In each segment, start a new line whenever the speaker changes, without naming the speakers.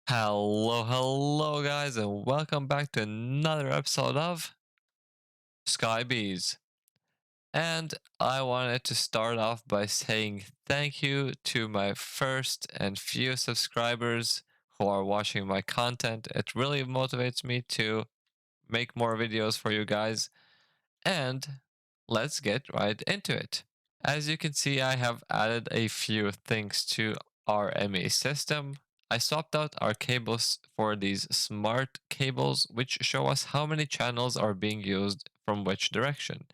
Hello guys, and welcome back to another episode of Sky Bees. And I wanted to start off by saying thank you to my first and few subscribers who are watching my content. It really motivates me to make more videos for you guys. And let's get right into it. As you can see, I have added a few things to our ME system. I swapped out our cables for these smart cables, which show us how many channels are being used from which direction.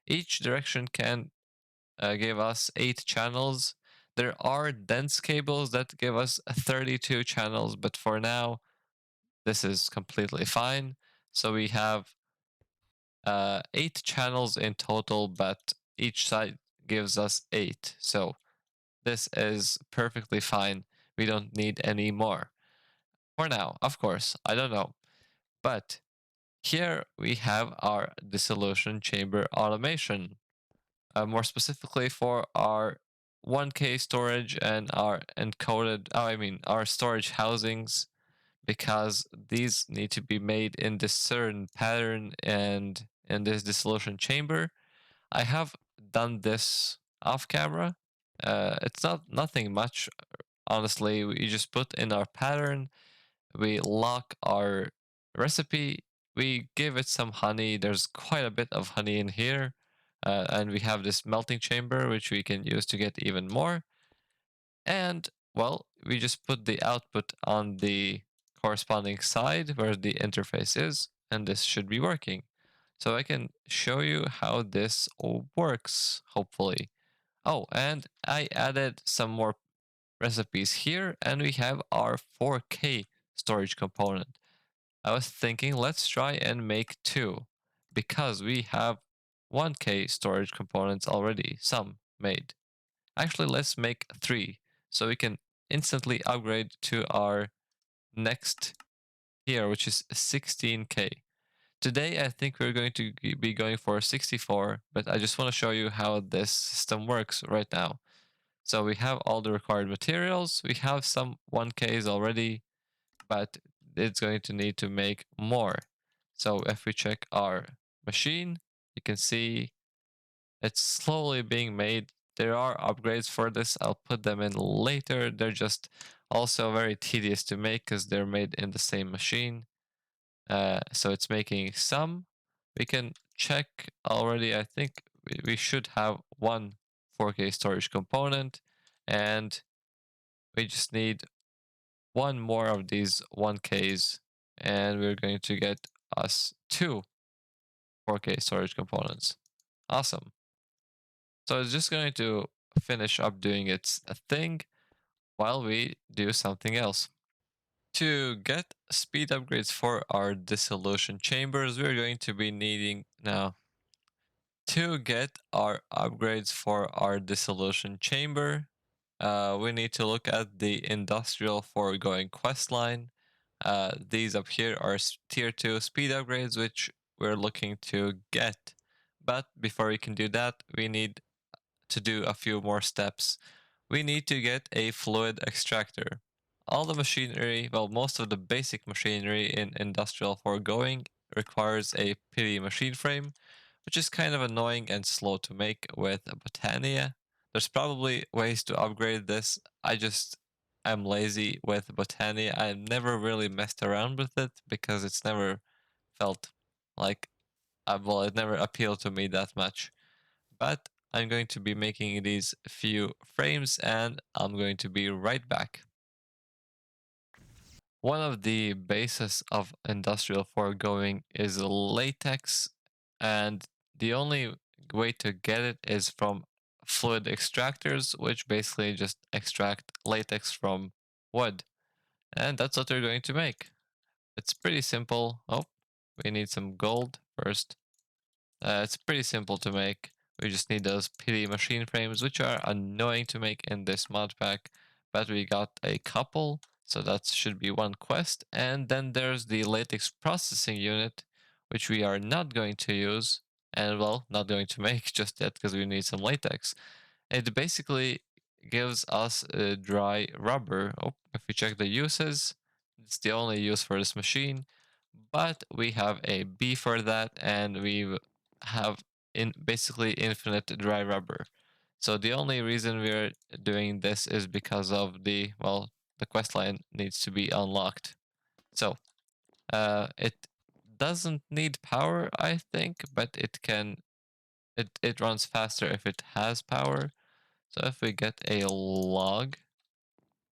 Each direction can give us 8 channels. There are dense cables that give us 32 channels, but for now, this is completely fine. So we have 8 channels in total, but each side gives us 8. So this is perfectly fine. We don't need any more. For now, of course, I don't know. But here we have our dissolution chamber automation. More specifically for our 1K storage and our our storage housings, because these need to be made in this certain pattern and in this dissolution chamber. I have done this off camera. It's not nothing much, honestly. We just put in our pattern, we lock our recipe, we give it some honey. There's quite a bit of honey in here. And we have this melting chamber, which we can use to get even more. And, well, we just put the output on the corresponding side where the interface is, and this should be working. So I can show you how this all works, hopefully. Oh, and I added some more recipes here, and we have our 4K storage component. I was thinking let's try and make 2, because we have 1K storage components already, some made. Actually, let's make 3, so we can instantly upgrade to our next tier, which is 16K. Today, I think we're going to be going for 64, but I just want to show you how this system works right now. So we have all the required materials. We have some 1Ks already, but it's going to need to make more. So if we check our machine, you can see it's slowly being made. There are upgrades for this. I'll put them in later. They're just also very tedious to make because they're made in the same machine. So it's making some. We can check already. I think we should have one 4K storage component, and we just need one more of these 1Ks, and we're going to get us 2 4K storage components. Awesome. So it's just going to finish up doing its thing while we do something else. To get speed upgrades for our dissolution chambers, we're going to be needing now. To get our upgrades for our dissolution chamber, we need to look at the industrial foregoing quest line. These up here are tier 2 speed upgrades, which we're looking to get. But before we can do that, we need to do a few more steps. We need to get a fluid extractor. All the machinery, well, most of the basic machinery in industrial foregoing requires a pity machine frame, which is kind of annoying and slow to make with Botania. There's probably ways to upgrade this. I just am lazy with Botania. I never really messed around with it because it's never felt like, well, it never appealed to me that much. But I'm going to be making these few frames and I'm going to be right back. One of the bases of industrial foregoing is latex, and the only way to get it is from fluid extractors, which basically just extract latex from wood. And that's what we're going to make. It's pretty simple. Oh, we need some gold first. It's pretty simple to make. We just need those pity machine frames, which are annoying to make in this mod pack, but we got a couple, so that should be one quest. And then there's the latex processing unit, which we are not going to use, and well, not going to make just yet because we need some latex. It basically gives us a dry rubber. Oh, if we check the uses, It's the only use for this machine, but we have a B for that, and we have in basically infinite dry rubber. So the only reason we're doing this is because of the quest line needs to be unlocked. So it doesn't need power, I think, but it runs faster if it has power. So if we get a log,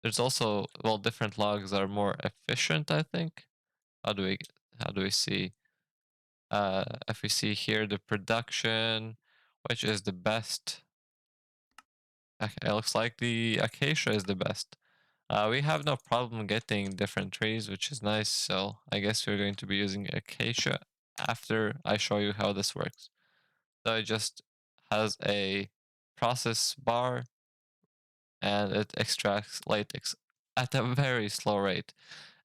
there's also, different logs are more efficient, I think. How do we how do we see? If we see here the production, which is the best? It looks like the acacia is the best. We have no problem getting different trees, which is nice. So I guess we're going to be using acacia after I show you how this works. So it just has a process bar and it extracts latex at a very slow rate.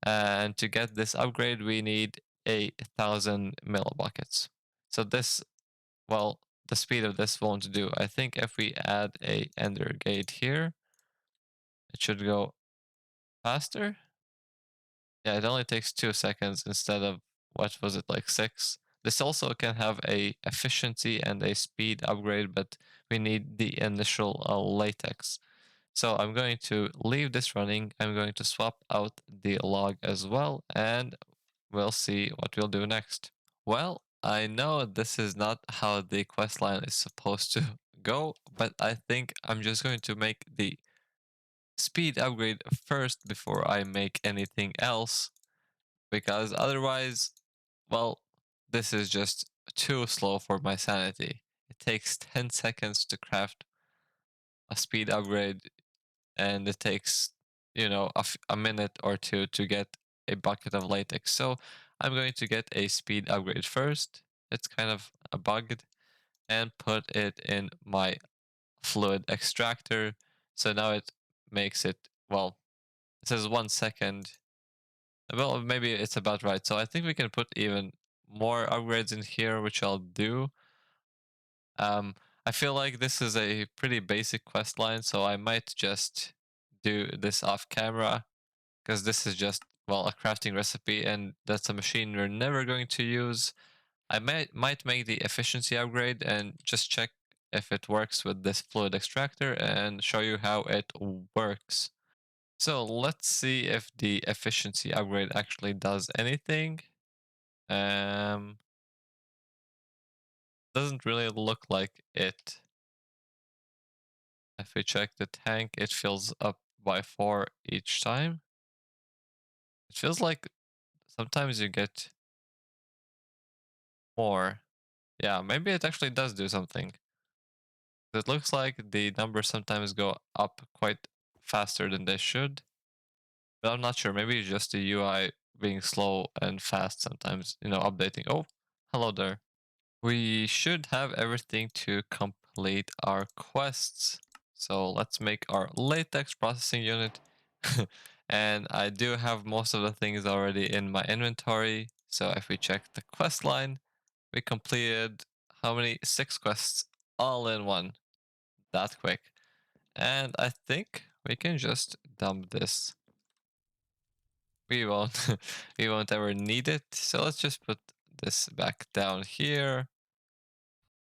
And to get this upgrade, we need 1,000 millibuckets. So this, the speed of this won't do. I think if we add a ender gate here, it should go faster. Yeah, it only takes 2 seconds instead of, what was it, like 6. This also can have a efficiency and a speed upgrade, but we need the initial latex. So I'm going to leave this running. I'm going to swap out the log as well, and we'll see what we'll do next. Well, I know this is not how the quest line is supposed to go, but I think I'm just going to make the speed upgrade first before I make anything else, because otherwise, well, this is just too slow for my sanity. It takes 10 seconds to craft a speed upgrade, and it takes, a minute or two to get a bucket of latex. So I'm going to get a speed upgrade first. It's kind of a bugged, and put it in my fluid extractor. So now it makes it, it says 1 second. Well, maybe it's about right. So I think we can put even more upgrades in here, which I'll do. Um, I feel like this is a pretty basic quest line, so I might just do this off camera, because this is just, a crafting recipe, and that's a machine we're never going to use. I might make the efficiency upgrade and just check if it works with this fluid extractor and show you how it works. So let's see if the efficiency upgrade actually does anything. Um, doesn't really look like it. If we check the tank, it fills up by 4 each time. It feels like sometimes you get more. Yeah, maybe it actually does do something. It looks like the numbers sometimes go up quite faster than they should. But I'm not sure. Maybe it's just the UI being slow and fast sometimes, updating. Oh, hello there. We should have everything to complete our quests. So let's make our latex processing unit. And I do have most of the things already in my inventory. So if we check the quest line, we completed how many? 6 quests all in one. That quick. And I think we can just dump this. We won't we won't ever need it. So let's just put this back down here.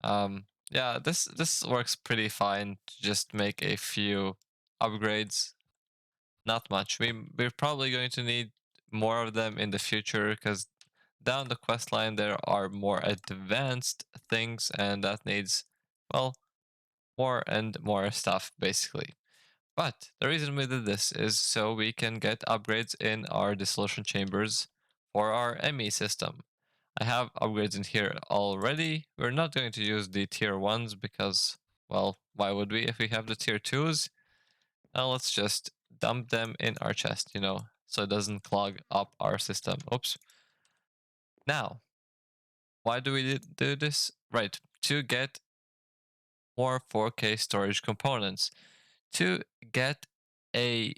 Yeah, this works pretty fine to just make a few upgrades. Not much. We're probably going to need more of them in the future, because down the quest line there are more advanced things, and that needs, well, more and more stuff basically. But the reason we did this is so we can get upgrades in our distillation chambers for our ME system. I have upgrades in here already. We're not going to use the tier 1s because, why would we if we have the tier 2s? Now let's just dump them in our chest, so it doesn't clog up our system. Oops. Now, why do we do this? Right, to get more 4K storage components. To get a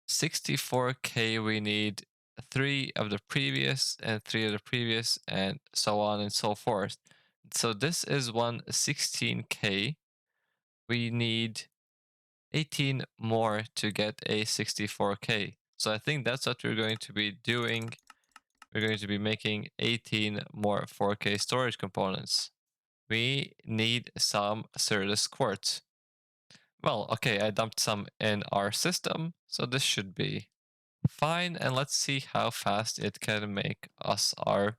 64K, we need 3 of the previous and 3 of the previous, and so on and so forth. So this is one 16K. We need 18 more to get a 64K. So I think that's what we're going to be doing. We're going to be making 18 more 4K storage components. We need some Certus quartz. Well, okay, I dumped some in our system, so this should be fine. And let's see how fast it can make us our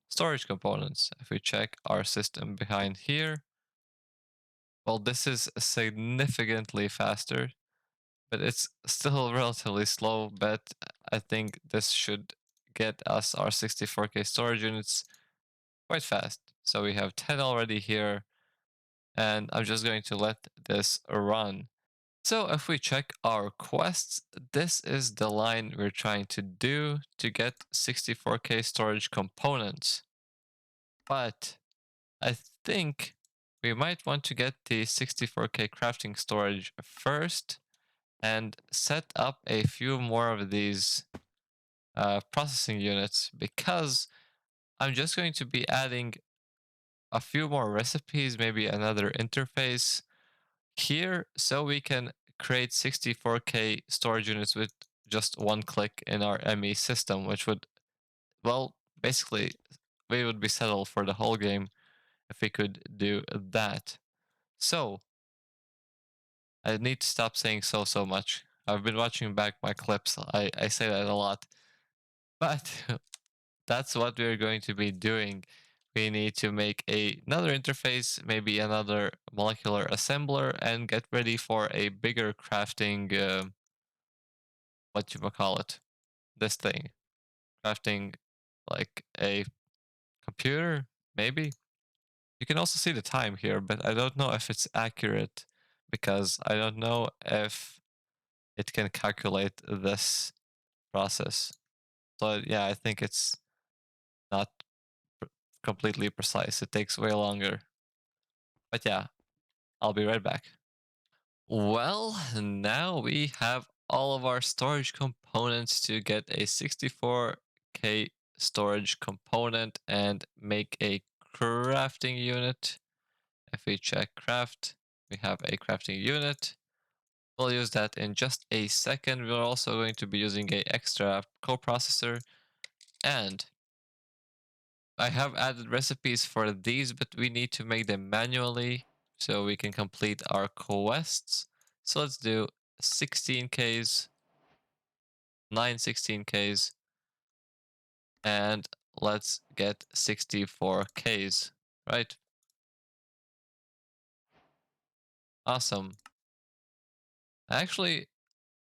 storage components. If we check our system behind here, well, this is significantly faster, but it's still relatively slow. But I think this should get us our 64K storage units quite fast. So we have 10 already here, and I'm just going to let this run. So if we check our quests, this is the line we're trying to do to get 64K storage components. But I think we might want to get the 64K crafting storage first and set up a few more of these processing units, because I'm just going to be adding a few more recipes, maybe another interface here, so we can create 64K storage units with just one click in our ME system, which would, well, basically, we would be settled for the whole game if we could do that. So, I need to stop saying so much. I've been watching back my clips. I say that a lot. But that's what we're going to be doing. We need to make another interface, maybe another molecular assembler, and get ready for a bigger crafting, what you call it, this thing, crafting like a computer, maybe. You can also see the time here, but I don't know if it's accurate because I don't know if it can calculate this process. So yeah, I think it's not pr- completely precise. It takes way longer. But yeah, I'll be right back. Well, now we have all of our storage components to get a 64K storage component and make a crafting unit. If we check craft, we have a crafting unit. We'll use that in just a second. We're also going to be using a extra coprocessor, and I have added recipes for these, but we need to make them manually so we can complete our quests. So let's do 16Ks, 9 16Ks, and let's get 64Ks, right? Awesome. Actually,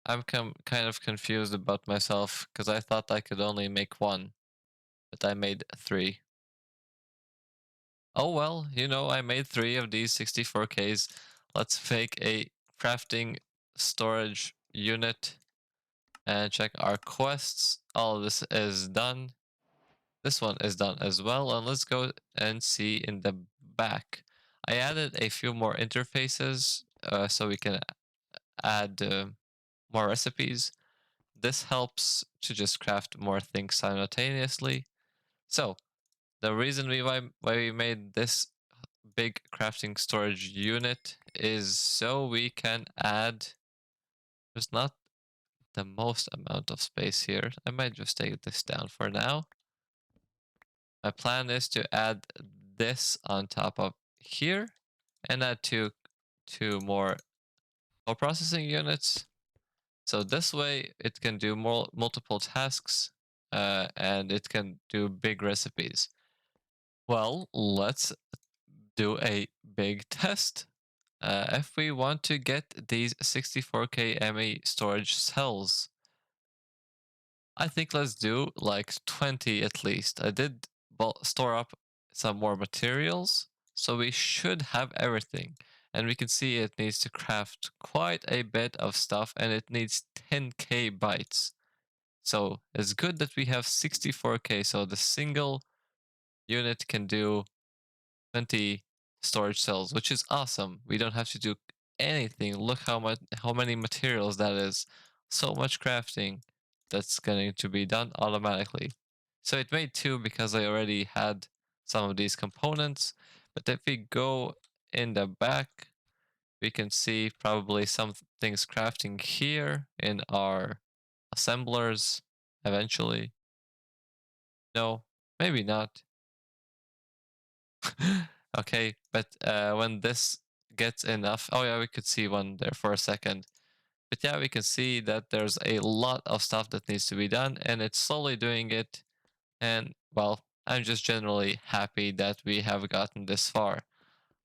I'm kind of confused about myself because I thought I could only make one, but I made three. Oh well, I made three of these 64Ks. Let's make a crafting storage unit and check our quests. All of this is done. This one is done as well. And let's go and see in the back. I added a few more interfaces so we can add more recipes. This helps to just craft more things simultaneously. So the reason why we made this big crafting storage unit is so we can add, there's not the most amount of space here. I might just take this down for now. My plan is to add this on top of here and add two more processing units. So this way it can do more multiple tasks and it can do big recipes. Well, let's do a big test. If we want to get these 64K ME storage cells, I think let's do like 20 at least. I did store up some more materials, so we should have everything. And we can see it needs to craft quite a bit of stuff, and it needs 10K bytes. So it's good that we have 64K, so the single unit can do 20 storage cells, which is awesome. We don't have to do anything. Look how many materials that is. So much crafting that's going to be done automatically. So it made two because I already had some of these components. But if we go in the back, we can see probably some things crafting here in our assemblers eventually. No, maybe not. Okay, but when this gets enough, oh yeah, we could see one there for a second. But yeah, we can see that there's a lot of stuff that needs to be done, and it's slowly doing it. And well, I'm just generally happy that we have gotten this far.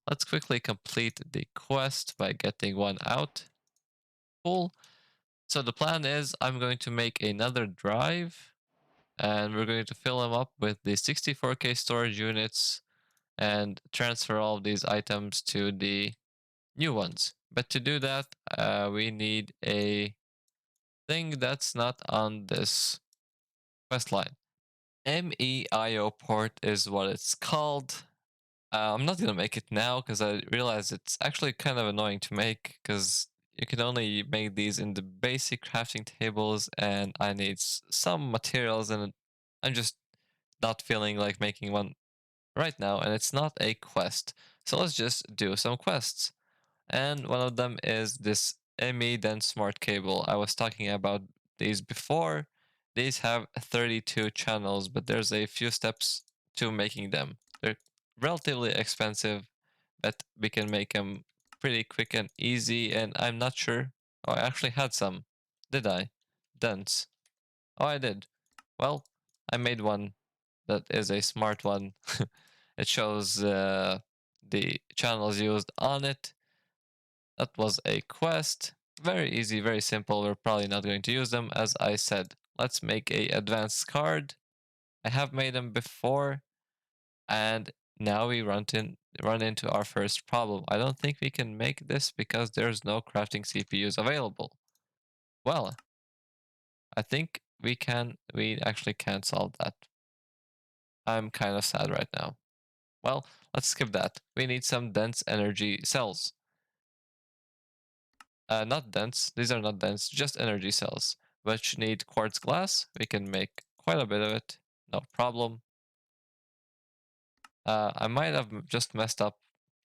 Let's quickly complete the quest by getting one out. Cool. So the plan is I'm going to make another drive, and we're going to fill them up with the 64K storage units and transfer all of these items to the new ones. But to do that, we need a thing that's not on this quest line. MEIO port is what it's called. I'm not gonna make it now because I realize it's actually kind of annoying to make because you can only make these in the basic crafting tables, and I need some materials, and I'm just not feeling like making one right now, and it's not a quest. So let's just do some quests. And one of them is this ME Dense Smart Cable. I was talking about these before. These have 32 channels, but there's a few steps to making them. They're relatively expensive, but we can make them pretty quick and easy, and I'm not sure. Oh, I actually had some. Did I? Dense. Oh, I did. Well, I made one that is a smart one. It shows the channels used on it. That was a quest. Very easy, very simple. We're probably not going to use them, as I said. Let's make a advanced card. I have made them before, and now we run into our first problem. I don't think we can make this because there's no crafting CPUs available. Well, I think we actually can't solve that. I'm kind of sad right now. Well, let's skip that. We need some dense energy cells. Not dense. These are not dense, just energy cells, which need quartz glass. We can make quite a bit of it. No problem. I might have just messed up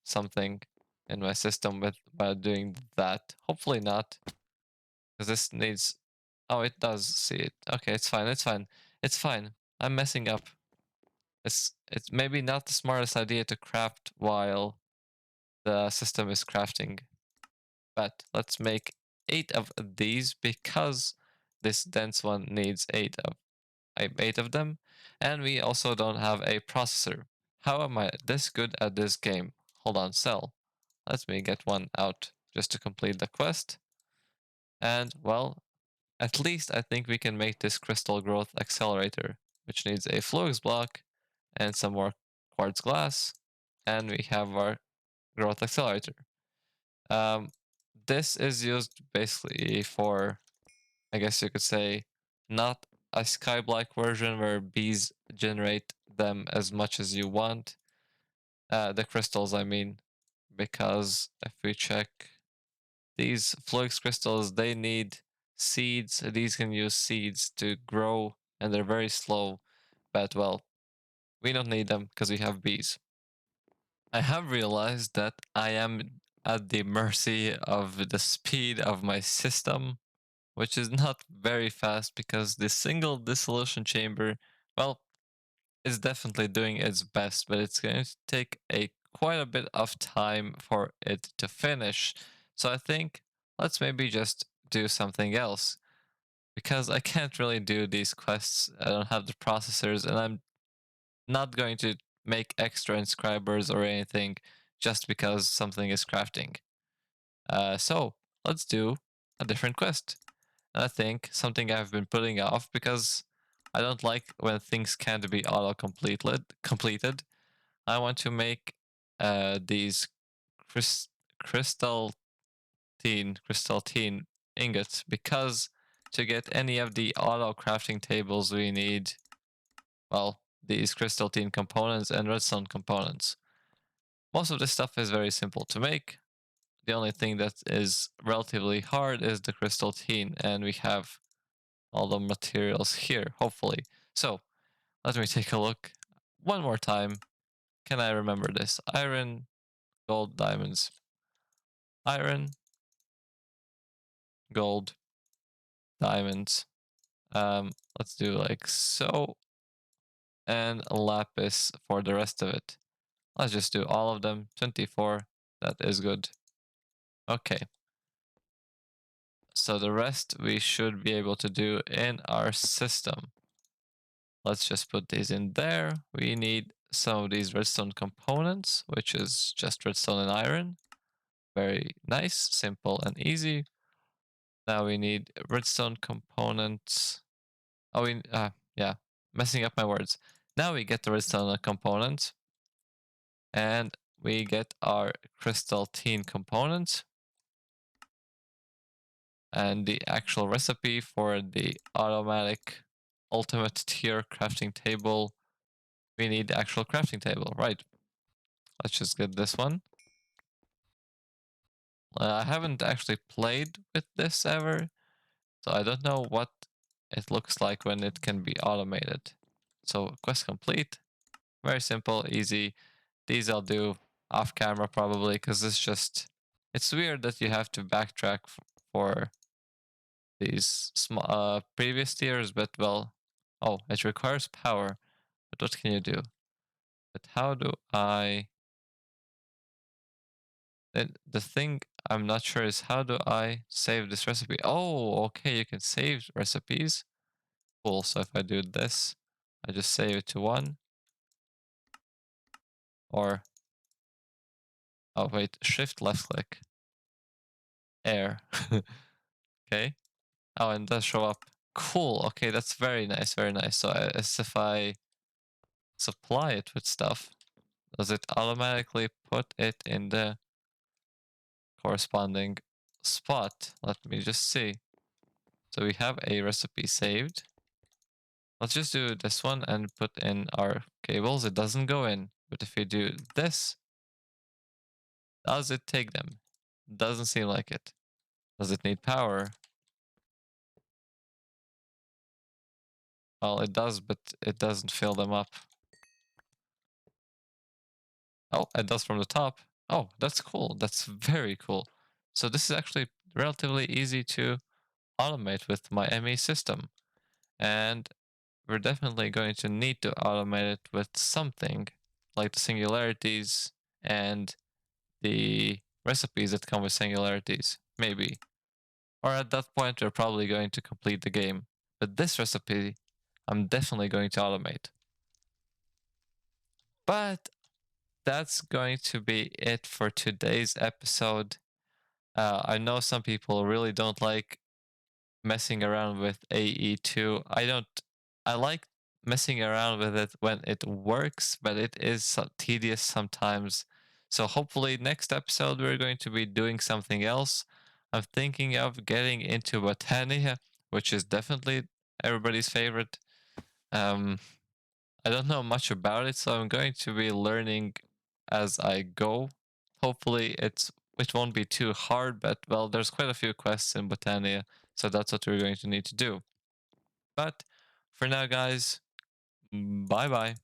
something in my system with by doing that. Hopefully not, because this needs. Oh, it does see it. Okay, it's fine. It's fine. It's fine. I'm messing up. It's maybe not the smartest idea to craft while the system is crafting. But let's make 8 of these because this dense one needs 8 of them, and we also don't have a processor. How am I this good at this game? Hold on, cell. Let me get one out just to complete the quest. And well, at least I think we can make this crystal growth accelerator, which needs a flux block and some more quartz glass, and we have our growth accelerator. Um, this is used basically for, I guess you could say, not a skyblack version where bees generate them as much as you want. The crystals, I mean, because if we check these flux crystals, they need seeds. These can use seeds to grow, and they're very slow. But well, we don't need them because we have bees. I have realized that I am at the mercy of the speed of my system, which is not very fast because the single dissolution chamber, well, is definitely doing its best, but it's going to take a quite a bit of time for it to finish. So I think let's maybe just do something else because I can't really do these quests. I don't have the processors, and I'm not going to make extra inscribers or anything just because something is crafting. So let's do a different quest. And I think something I've been putting off because I don't like when things can't be auto completed. I want to make these crys- crystal crystalline ingots because to get any of the auto crafting tables we need, well, these crystalline components and redstone components. Most of this stuff is very simple to make. The only thing that is relatively hard is the crystalline, and we have all the materials here, hopefully. So let me take a look one more time. Can I remember this? Iron, gold, diamonds. Iron, gold, diamonds. Let's do like so, and lapis for the rest of it. Let's just do all of them. 24. That is good. Okay. So the rest we should be able to do in our system. Let's just put these in there. We need some of these redstone components, which is just redstone and iron. Very nice, simple, and easy. Now we need redstone components. Oh, yeah, messing up my words. Now we get the redstone component, and we get our crystal tin component, and the actual recipe for the automatic ultimate tier crafting table. We need the actual crafting table, right? Let's just get this one. I haven't actually played with this ever, so I don't know what it looks like when it can be automated. So quest complete. Very simple, easy. These I'll do off camera probably, because it's weird that you have to backtrack for these previous tiers, but well, oh, it requires power. But what can you do? But how do I... The thing I'm not sure is, how do I save this recipe? Oh, okay, you can save recipes. Cool, so if I do this, I just save it to 1. Or, oh wait, shift left click. Air. Okay. Oh, and it does show up. Cool, okay, that's very nice, very nice. So as if I supply it with stuff, does it automatically put it in the corresponding spot? Let me just see. So we have a recipe saved. Let's just do this one and put in our cables. It doesn't go in. But if we do this, does it take them? Doesn't seem like it. Does it need power? Well, it does, but it doesn't fill them up. Oh, it does from the top. Oh, that's cool. That's very cool. So this is actually relatively easy to automate with my ME system. And we're definitely going to need to automate it with something like the singularities and the recipes that come with singularities. Maybe. Or at that point, we're probably going to complete the game. But this recipe, I'm definitely going to automate. But that's going to be it for today's episode. I know some people really don't like messing around with AE2. I like messing around with it when it works, but it is tedious sometimes. So hopefully next episode we're going to be doing something else. I'm thinking of getting into Botania, which is definitely everybody's favorite. Um, I don't know much about it, so I'm going to be learning as I go. Hopefully it won't be too hard, but well, there's quite a few quests in Botania, so that's what we're going to need to do. But for now, guys, bye bye.